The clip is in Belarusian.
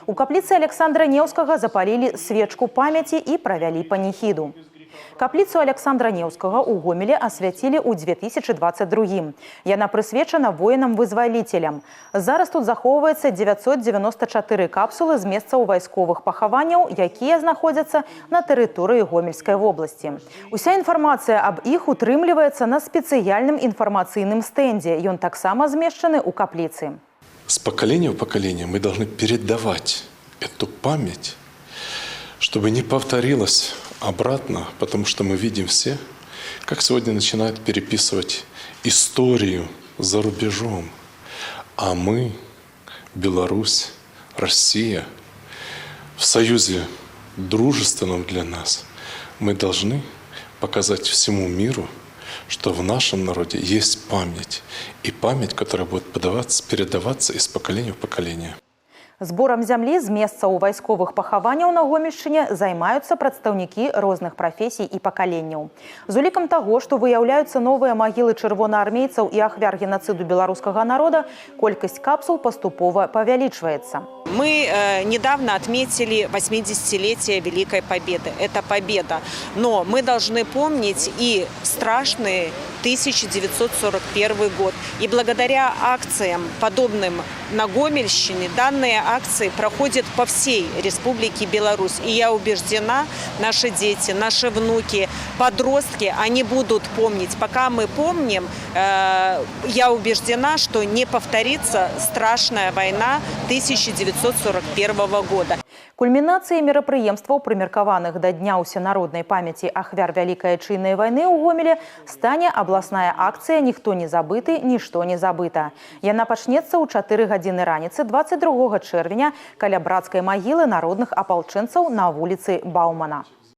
У капліцы Александра Неўскага запалілі свечку памяці і правялі паніхіду. Капліцу Александра Неўскага ў Гомелі асвяцілі ў 2022. Яна прысвечана воінам-вызваліцелям. Зараз тут захоўваецца 994 капсулы з месцаў вайсковых пахаванняў, якія знаходзяцца на тэрыторыі Гомельскай вобласці. Уся інфармацыя аб іх утрымліваецца на спецыяльным інфармацыйным стэндзе. Ён таксама змешчаны ў капліцы. С поколения в поколение мы должны передавать эту память, чтобы не повторилось обратно, потому что мы видим все, как сегодня начинают переписывать историю за рубежом. А мы, Беларусь, Россия, в союзе дружественном для нас, мы должны показать всему миру, что в нашем народе есть память. И память, которая будет передаваться из поколения в поколение. Зборам зямлі з месцаў вайсковых пахаванняў на Гомельшчыне займаюцца прадстаўнікі розных прафесій і пакаленняў. З улікам таго, што выяўляюцца новыя магілы чырвонаармейцаў і ахвяр геноциду беларускага народа, колькасць капсул паступова павялічваецца. Мы недавно отметили 80-летие Великой Победы. Это победа. Но мы должны помнить и страшный 1941 год. И благодаря акциям, подобным на Гомельщине, данные акции проходят по всей Республике Беларусь. И я убеждена, наши дети, наши внуки, подростки, они будут помнить. Пока мы помним, я убеждена, что не повторится страшная война 1941 года. Кульмінацыяй мерапрыемстваў, прымеркаваных да Дня ўсенароднай памяці ахвяр Вялікай Айчыннай вайны ў Гомелі, стане абласная акцыя «Ніхто не забыты, нішто не забыта». Яна пачнецца ў 4 гадзіны раніцы 22 чэрвеня каля брацкай магілы народных апалчэнцаў на вуліцы Баумана.